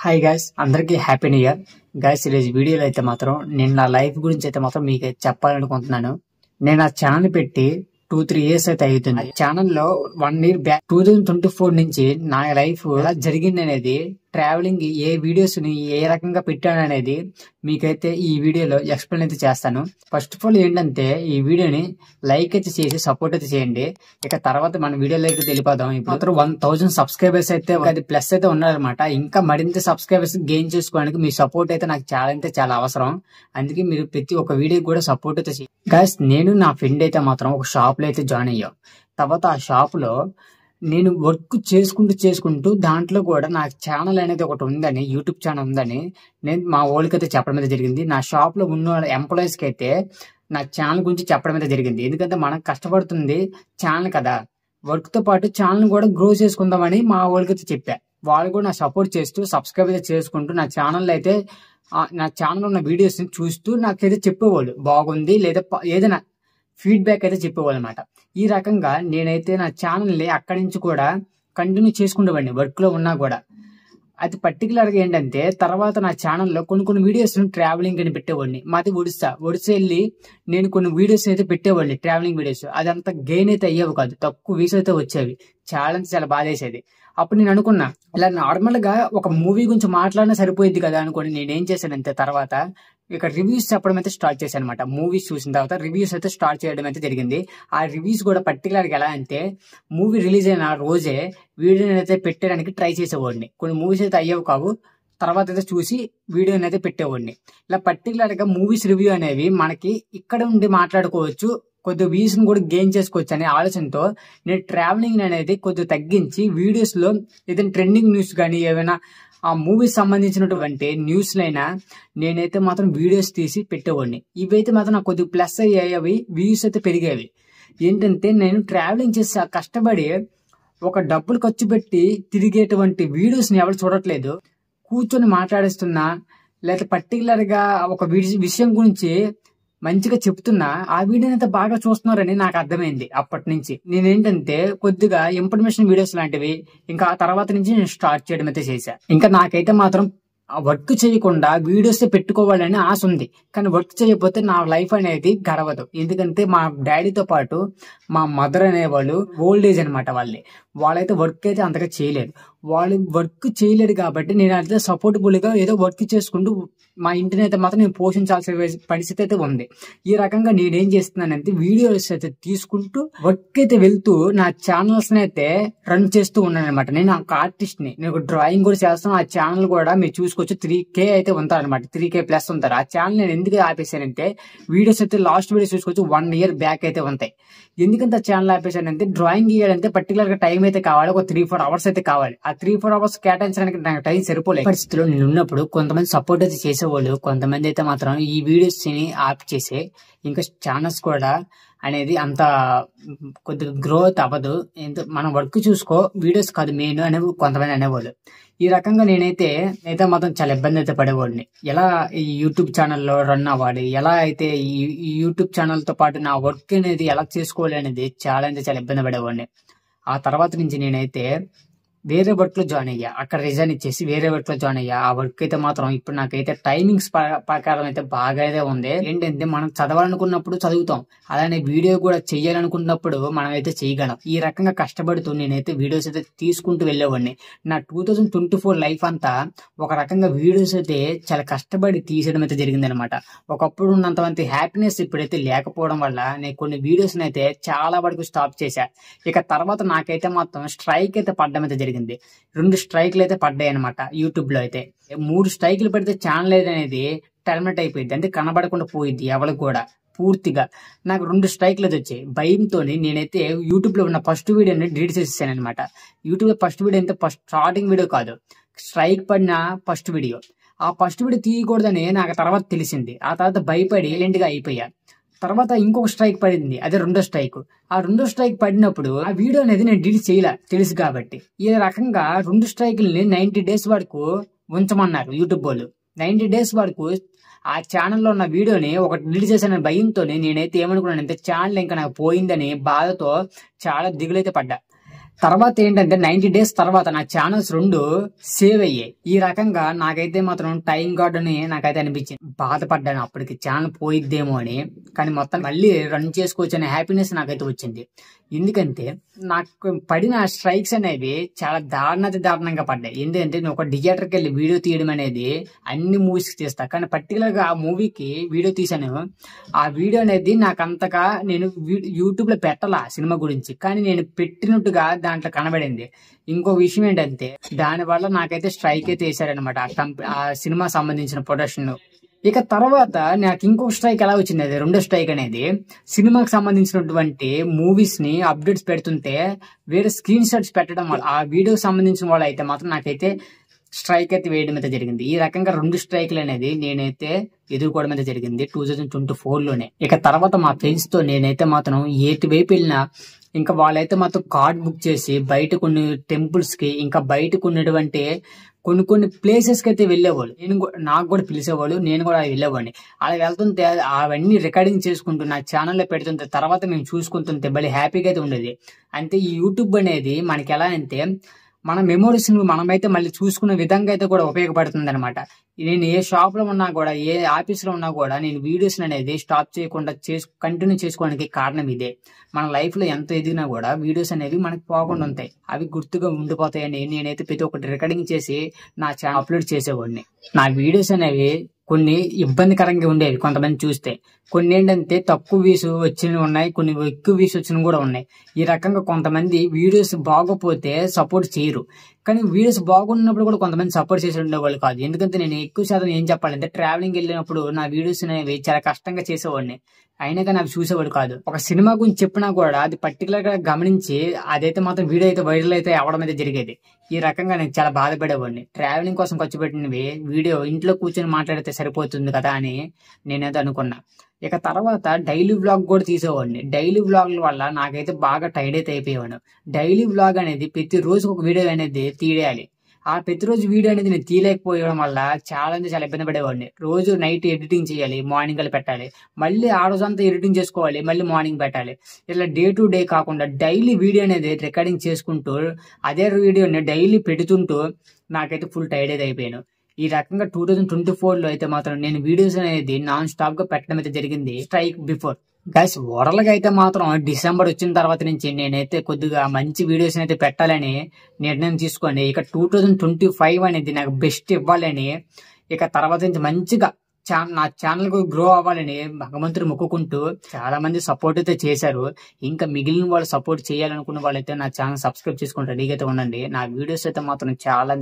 Hi guys, అందరికీ happy new year. Guys, ఈరోజు వీడియోలో అయితే మాత్రం నేను నా లైఫ్ గురించి అయితే మాత్రం మీకు చెప్పాలనుకుంటున్నాను. నేను ఆ ఛానల్ పెట్టి 2-3 years అయితే అవుతుంది. ఛానల్లో 1 year బ్యాక్ 2024 నుంచి నా లైఫ్ ఎలా జరిగింది అనేది, ట్రావెలింగ్ ఏ వీడియోస్ ని ఏ రకంగా పెట్టాను అనేది మీకైతే ఈ వీడియోలో ఎక్స్ప్లెయిన్ అయితే చేస్తాను. ఫస్ట్ ఆఫ్ ఆల్ ఏంటంటే, ఈ వీడియోని లైక్ అయితే చేసి సపోర్ట్ అయితే చేయండి. ఇక తర్వాత మన వీడియోలోకి వెళ్ళిపోదాం. ఇప్పుడు 1000 సబ్స్క్రైబర్స్ అయితే అది ప్లస్ అయితే ఉన్నారనమాట. ఇంకా మరింత సబ్స్క్రైబర్స్ గెయిన్ చేసుకోవడానికి మీ సపోర్ట్ అయితే నాకు చాలా అవసరం. అందుకే మీరు ప్రతి ఒక్క వీడియో కూడా సపోర్ట్ అయితే చేయండి. గైస్, నేను నా ఫ్రెండ్ అయితే మాత్రం ఒక షాప్ లో అయితే జాయిన్ అయ్యాం. తర్వాత ఆ షాప్ లో నేను వర్క్ చేసుకుంటూ దాంట్లో కూడా నా ఛానల్ అనేది ఒకటి ఉందని, యూట్యూబ్ ఛానల్ ఉందని నేను మా వాళ్ళకైతే చెప్పడం అయితే జరిగింది. నా షాప్ లో ఉన్న ఎంప్లాయీస్ కి అయితే నా ఛానల్ గురించి చెప్పడం అయితే జరిగింది. ఎందుకంటే మనం కష్టపడుతుంది ఛానల్ కదా, వర్క్ తో పాటు ఛానల్ కూడా గ్రో చేసుకుందామని మా వాళ్ళకైతే చెప్పా. వాళ్ళు కూడా నా సపోర్ట్ చేస్తూ సబ్స్క్రైబ్ అయితే చేసుకుంటూ నా ఛానల్ అయితే నా ఛానల్ ఉన్న వీడియోస్ ని చూస్తూ నాకైతే చెప్పేవాళ్ళు బాగుంది లేదా ఏదైనా ఫీడ్బ్యాక్ అయితే చెప్పేవాళ్ళు అనమాట. ఈ రకంగా నేనైతే నా ఛానల్ ని అక్కడి నుంచి కూడా కంటిన్యూ చేసుకుంటేవాడిని వర్క్ లో ఉన్నా కూడా. అది పర్టికులర్ గా ఏంటంటే, తర్వాత నా ఛానల్లో కొన్ని వీడియోస్ ట్రావెలింగ్ అని పెట్టేవాడిని. మాది ఒడిస్సా వెళ్ళి నేను కొన్ని వీడియోస్ అయితే పెట్టేవాడిని, ట్రావెలింగ్ వీడియోస్. అదంతా గెయిన్ అయితే అయ్యేవి కాదు, తక్కువ వ్యూస్ అయితే వచ్చేవి. చాలా బాధేసేది. అప్పుడు నేను అనుకున్నా, ఇలా నార్మల్ గా ఒక మూవీ గురించి మాట్లాడినా సరిపోయింది కదా అనుకోని నేనేం చేశానంటే, తర్వాత ఇక రివ్యూస్ చెప్పడం అయితే స్టార్ట్ చేశాను అనమాట. మూవీస్ చూసిన తర్వాత రివ్యూస్ అయితే స్టార్ట్ చేయడం అయితే జరిగింది. ఆ రివ్యూస్ కూడా పర్టికులర్ గా ఎలా అంటే, మూవీ రిలీజ్ అయిన రోజే వీడియోని అయితే పెట్టడానికి ట్రై చేసేవాడిని. కొన్ని మూవీస్ అయితే అయ్యేవి కావు, తర్వాత అయితే చూసి వీడియోని అయితే పెట్టేవాడిని. ఇలా పర్టికులర్ గా మూవీస్ రివ్యూ అనేవి మనకి ఇక్కడ ఉండి మాట్లాడుకోవచ్చు, కొద్ది వ్యూస్ ని కూడా గెయిన్ చేసుకోవచ్చు అనే ఆలోచనతో నేను ట్రావెలింగ్ అనేది కొద్దిగా తగ్గించి వీడియోస్ లో ఏదైనా ట్రెండింగ్ న్యూస్ కానీ ఏమైనా ఆ మూవీస్ సంబంధించినటువంటి న్యూస్లైనా నేనైతే మాత్రం వీడియోస్ తీసి పెట్టేవాడిని. ఇవైతే మాత్రం నాకు కొద్దిగా ప్లస్ అయ్యేవి, వ్యూస్ అయితే పెరిగేవి. ఏంటంటే, నేను ట్రావెలింగ్ చేసి కష్టపడి ఒక డబ్బులు ఖర్చు పెట్టి తిరిగేటువంటి వీడియోస్ ని ఎవరు చూడట్లేదు. కూర్చొని మాట్లాడిస్తున్నా లేదా పర్టికులర్ గా ఒక విషయం గురించి మంచిగా చెప్తున్నా ఆ వీడియోని అయితే బాగా చూస్తున్నారని నాకు అర్థమైంది. అప్పటి నుంచి నేనేంటంటే కొద్దిగా ఇన్ఫర్మేషన్ వీడియోస్ లాంటివి ఇంకా ఆ తర్వాత నుంచి నేను స్టార్ట్ చేయడం అయితే చేశా. ఇంకా నాకైతే మాత్రం వర్క్ చేయకుండా వీడియోస్ పెట్టుకోవాలని ఆశ ఉంది, కానీ వర్క్ చేయకపోతే నా లైఫ్ అనేది గడవదు. ఎందుకంటే మా డాడీతో పాటు మా మదర్ అనేవాళ్ళు ఓల్డ్ ఏజ్ అనమాట. వాళ్ళైతే వర్క్ అయితే అంతగా చేయలేరు. వాళ్ళు వర్క్ చేయలేరు కాబట్టి నేను అయితే సపోర్టబుల్ గా ఏదో వర్క్ చేసుకుంటూ మా ఇంటిని అయితే మాత్రం నేను పోషించాల్సిన పరిస్థితి అయితే ఉంది. ఈ రకంగా నేనేం చేస్తున్నానంటే, వీడియోస్ అయితే తీసుకుంటూ వర్క్ అయితే వెళ్తూ నా ఛానల్స్ అయితే రన్ చేస్తూ ఉన్నాను అనమాట. నేను ఒక ఆర్టిస్ట్ ని, నేను డ్రాయింగ్ కూడా చేస్తాను. ఆ ఛానల్ కూడా మీరు చూసుకోవచ్చు, 3K అయితే ఉంటారు అనమాట, 3K ప్లస్ ఉంటారు. ఆ ఛానల్ నేను ఎందుకు ఆపేశానంటే, వీడియోస్ అయితే లాస్ట్ వీడియోస్ చూసుకోవచ్చు 1 year బ్యాక్ అయితే ఉంటాయి. ఎందుకంటే ఆ ఛానల్ ఆపేశానంటే, డ్రాయింగ్ గీయాలంటే పర్టికులర్ గా టైం అయితే కావాలి, ఒక 3-4 hours అయితే కావాలి. ఆ 3-4 hours కేటాయించడానికి నాకు టైం సరిపోలేదు. పరిస్థితిలో నేను ఉన్నప్పుడు కొంతమంది సపోర్ట్ అయితే చేసేవాళ్ళు, కొంతమంది అయితే మాత్రం ఈ వీడియోస్ ని ఆప్ చేసే ఇంకా ఛానల్స్ కూడా అనేది అంత కొద్దిగా గ్రోత్ అవ్వదు, మనం వర్క్ చూసుకో వీడియోస్ కాదు మెయిన్ అనే కొంతమంది అనేవాళ్ళు. ఈ రకంగా నేనైతే మాత్రం చాలా ఇబ్బంది అయితే పడేవాడిని. ఎలా ఈ యూట్యూబ్ ఛానల్లో రన్ అవ్వాలి, ఎలా అయితే ఈ యూట్యూబ్ ఛానల్ తో పాటు నా వర్క్ అనేది ఎలా చేసుకోవాలి అనేది చాలా ఇబ్బంది పడేవాడిని. ఆ తర్వాత నుంచి నేనైతే వేరే వర్క్ లో జాయిన్ అయ్యా. అక్కడ రిజైన్ ఇచ్చేసి వేరే వర్క్ లో జాయిన్ అయ్యా. ఆ వర్క్ అయితే మాత్రం ఇప్పుడు నాకైతే టైమింగ్స్ ప్రకారం అయితే బాగా అయితే ఉంది. ఏంటంటే, మనం చదవాలనుకున్నప్పుడు చదువుతాం, అలానే వీడియో కూడా చెయ్యాలనుకున్నప్పుడు మనం అయితే చేయగలం. ఈ రకంగా కష్టపడుతూ నేనైతే వీడియోస్ అయితే తీసుకుంటూ వెళ్ళేవాడిని. నా 2024 లైఫ్ అంతా ఒక రకంగా వీడియోస్ అయితే చాలా కష్టపడి తీసేయడం అయితే జరిగింది అనమాట. ఒకప్పుడు ఉన్నంతమంది హ్యాపీనెస్ ఇప్పుడైతే లేకపోవడం వల్ల నేను కొన్ని వీడియోస్ అయితే చాలా వరకు స్టాప్ చేశా. ఇక తర్వాత నాకైతే మాత్రం స్ట్రైక్ అయితే పడ్డం అయితే జరిగింది. 2 స్ట్రైక్లు అయితే పడ్డాయి అనమాట యూట్యూబ్ లో. అయితే 3 స్ట్రైక్లు పడితే ఛానల్ అనేది టర్మినేట్ అయిపోయింది, అంటే కనబడకుండా పోయింది ఎవరికి కూడా పూర్తిగా. నాకు 2 స్ట్రైక్లు అయితే వచ్చాయి. భయంతో నేనైతే యూట్యూబ్ లో ఉన్న ఫస్ట్ వీడియోని డిలీట్ చేసేసాను అనమాట. యూట్యూబ్ లో ఫస్ట్ వీడియో అయితే స్టార్టింగ్ వీడియో కాదు, స్ట్రైక్ పడిన ఫస్ట్ వీడియో. ఆ ఫస్ట్ వీడియో తీయకూడదని నాకు తర్వాత తెలిసింది. ఆ తర్వాత భయపడి సైలెంట్ గా అయిపోయా. తర్వాత ఇంకొక స్ట్రైక్ పడింది, అదే 2వ స్ట్రైక్. ఆ 2వ స్ట్రైక్ పడినప్పుడు ఆ వీడియో అనేది నేను డిలీట్ చేయలే, తెలుసు కాబట్టి. ఈ రకంగా 2 స్ట్రైకుల్ని 90 days వరకు ఉంచమన్నారు యూట్యూబ్ వాళ్ళు. 90 days వరకు ఆ ఛానల్లో ఉన్న వీడియోని ఒకటి డిలీట్ చేసిన భయంతో నేనైతే ఏమనుకున్నానంటే, ఛానల్ ఇంకా నాకు పోయిందని బాధతో చాలా దిగులైతే పడ్డా. తర్వాత ఏంటంటే 90 days తర్వాత నా ఛానల్స్ 2 సేవ్ అయ్యాయి. ఈ రకంగా నాకైతే మాత్రం టైం గార్డ్ అని నాకైతే అనిపించింది. బాధపడ్డాను అప్పటికి ఛానల్ పోయిద్దేమో అని. కానీ మొత్తం మళ్ళీ రన్ చేసుకోవచ్చు అనే హ్యాపీనెస్ నాకైతే వచ్చింది. ఎందుకంటే నాకు పడిన స్ట్రైక్స్ అనేవి చాలా దారుణంగా పడ్డాయి. ఎందుకంటే నేను ఒక థియేటర్కి వెళ్ళి వీడియో తీయడం అనేది అన్ని మూవీస్కి తీస్తా, కానీ పర్టికులర్ గా ఆ మూవీకి వీడియో తీసాను. ఆ వీడియో అనేది నాకు అంతగా నేను యూట్యూబ్ లో పెట్టాల సినిమా గురించి, కానీ నేను పెట్టినట్టుగా దాంట్లో కనబడింది. ఇంకో విషయం ఏంటంటే దాని వల్ల నాకైతే స్ట్రైక్ అయితే వేసారనమాట ఆ సినిమా సంబంధించిన ప్రొడక్షన్. ఇక తర్వాత నాకు ఇంకొక స్ట్రైక్ ఎలా వచ్చింది, అది రెండో స్ట్రైక్ అనేది సినిమాకి సంబంధించినటువంటి మూవీస్ ని అప్డేట్స్ పెడుతుంటే వేరే స్క్రీన్ షాట్స్ పెట్టడం వల్ల ఆ వీడియోకి సంబంధించిన వాళ్ళు అయితే మాత్రం నాకైతే స్ట్రైక్ అయితే వేయడం అయితే జరిగింది. ఈ రకంగా 2 స్ట్రైక్లు అనేది నేనైతే ఎదుర్కోవడం అయితే జరిగింది 2024లోనే. ఇక తర్వాత మా ఫ్రెండ్స్ తో నేనైతే మాత్రం ఏటువైపు వెళ్ళినా ఇంకా వాళ్ళైతే మాత్రం కార్డ్ బుక్ చేసి బయట కొన్ని టెంపుల్స్ కి ఇంకా బయటకు ఉన్నటువంటి కొన్ని ప్లేసెస్ కి అయితే వెళ్ళేవాళ్ళు. నాకు కూడా పిలిచేవాళ్ళు, నేను కూడా వెళ్ళేవాడిని. అలా వెళ్తుంటే అవన్నీ రికార్డింగ్ చేసుకుంటూ నా ఛానల్లో పెడుతుంటే తర్వాత మేము చూసుకుంటుంటే భలే హ్యాపీగా అయితే ఉండేది. అంటే ఈ యూట్యూబ్ అనేది మనకి ఎలా అంటే మన మెమోరీస్ మనమైతే మళ్ళీ చూసుకునే విధంగా అయితే కూడా ఉపయోగపడుతుంది అనమాట. నేను ఏ షాప్ లో ఉన్నా కూడా ఏ ఆఫీస్ లో ఉన్నా కూడా నేను వీడియోస్ అనేది స్టాప్ చేయకుండా కంటిన్యూ చేసుకోవడానికి కారణం ఇదే. మన లైఫ్ లో ఎంత ఎదిగినా కూడా వీడియోస్ అనేవి మనకి పోకుండా ఉంటాయి, అవి గుర్తుగా ఉండిపోతాయని నేనైతే ప్రతి ఒక్కటి రికార్డింగ్ చేసి నా ఛానల్ అప్లోడ్ చేసేవాడిని. నా వీడియోస్ అనేవి కొన్ని ఇబ్బందికరంగా ఉండేవి కొంతమంది చూస్తే, కొన్ని ఏంటంటే తక్కువ వ్యూస్ వచ్చినవి ఉన్నాయి, కొన్ని ఎక్కువ వ్యూస్ వచ్చినవి కూడా ఉన్నాయి. ఈ రకంగా కొంతమంది వీడియోస్ బాగోపోతే సపోర్ట్ చేయరు, కానీ వీడియోస్ బాగున్నప్పుడు కూడా కొంతమంది సపోర్ట్ చేసి ఉండేవాళ్ళు కాదు. ఎందుకంటే నేను ఎక్కువ శాతం ఏం చెప్పాలంటే ట్రావెలింగ్ వెళ్ళినప్పుడు నా వీడియోస్ అనేవి చాలా కష్టంగా చేసేవాడిని, అయినా కానీ అవి చూసేవాడు కాదు. ఒక సినిమా గురించి చెప్పినా కూడా అది పర్టికులర్ గా గమనించి అదైతే మాత్రం వీడియో అయితే వైరల్ అయితే అవడం అయితే జరిగేది. ఈ రకంగా నేను చాలా బాధపడేవాడిని. ట్రావెలింగ్ కోసం ఖర్చు పెట్టినవి వీడియో ఇంట్లో కూర్చొని మాట్లాడితే సరిపోతుంది కదా అని నేనైతే అనుకున్నా. ఇక తర్వాత డైలీ వ్లాగ్ కూడా తీసేవాడిని. డైలీ వ్లాగ్ల వల్ల నాకైతే బాగా టైర్డ్ అయితే అయిపోయేవాడు. డైలీ వ్లాగ్ అనేది ప్రతి రోజు ఒక వీడియో అనేది తీయాలి. ఆ ప్రతిరోజు వీడియో అనేది నేను తీయలేకపోవడం వల్ల చాలా ఇబ్బంది పడేవాడిని. రోజు నైట్ ఎడిటింగ్ చేయాలి, మార్నింగ్ అలా పెట్టాలి, మళ్ళీ ఆ రోజు అంతా ఎడిటింగ్ చేసుకోవాలి, మళ్ళీ మార్నింగ్ పెట్టాలి. ఇలా డే టు డే కాకుండా డైలీ వీడియో అనేది రికార్డింగ్ చేసుకుంటూ అదే వీడియోని డైలీ పెడుతుంటూ నాకైతే ఫుల్ టైర్డ్ అయితే అయిపోయాను. ఈ రకంగా 2024లో అయితే మాత్రం నేను వీడియోస్ అనేది నాన్ స్టాప్ గా పెట్టడం అయితే జరిగింది. స్ట్రైక్ బిఫోర్ గైస్, ఓవరాల్ గా అయితే మాత్రం డిసెంబర్ వచ్చిన తర్వాత నుంచి నేనైతే కొద్దిగా మంచి వీడియోస్ అయితే పెట్టాలని నిర్ణయం తీసుకొని ఇక 2025 అనేది నాకు బెస్ట్ ఇవ్వాలని, ఇక తర్వాత నుంచి మంచిగా నా ఛానల్ కు గ్రో అవ్వాలని భగవంతుడు మొక్కుకుంటూ చాలా మంది సపోర్ట్ అయితే చేశారు. ఇంకా మిగిలిన వాళ్ళు సపోర్ట్ చేయాలనుకున్న వాళ్ళైతే నా ఛానల్ సబ్స్క్రైబ్ చేసుకుని రెడీగా అయితే ఉండండి. నా వీడియోస్ అయితే మాత్రం చాలా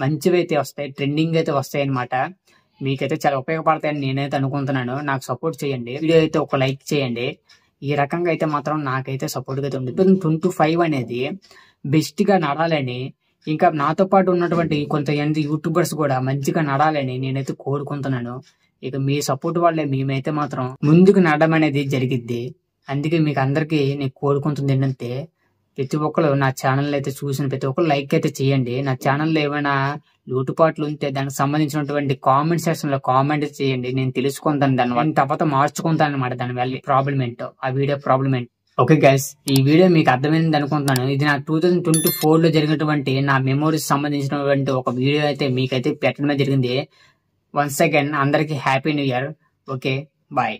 మంచివి అయితే వస్తాయి, ట్రెండింగ్ అయితే వస్తాయి అనమాట. మీకైతే చాలా ఉపయోగపడతాయని నేనైతే అనుకుంటున్నాను. నాకు సపోర్ట్ చేయండి, వీడియో అయితే ఒక లైక్ చేయండి. ఈ రకంగా అయితే మాత్రం నాకైతే సపోర్ట్గా అయితే ఉంది. 2025 అనేది బెస్ట్ గా నడాలని, ఇంకా నాతో పాటు ఉన్నటువంటి కొంతమంది యూట్యూబర్స్ కూడా మంచిగా నడాలని నేనైతే కోరుకుంటున్నాను. ఇక మీ సపోర్ట్ వల్లే మేమైతే మాత్రం ముందుకు నడడం అనేది జరిగిద్ది. అందుకే మీకు అందరికీ నేను కోరుకుంటుంది ఏంటంటే ప్రతి ఒక్కరు నా ఛానల్ అయితే చూసిన ప్రతి ఒక్కరు లైక్ అయితే చేయండి. నా ఛానల్లో ఏమైనా లోటుపాట్లు ఉంటే దానికి సంబంధించినటువంటి కామెంట్ సెక్షన్ లో కామెంట్ చేయండి, నేను తెలుసుకుంటాను. దాని తర్వాత మార్చుకుంటాను అనమాట. దాని వల్ల ప్రాబ్లం ఏంటో, ఆ వీడియో ప్రాబ్లం ఏంటో. ఓకే గైస్, ఈ వీడియో మీకు అర్థమైంది అనుకుంటున్నాను. ఇది నా 2024లో జరిగినటువంటి నా మెమోరీస్ సంబంధించినటువంటి ఒక వీడియో అయితే మీకైతే పెట్టడమే జరిగింది. వన్స్ అగైన్ అందరికి happy new year. Okay, bye.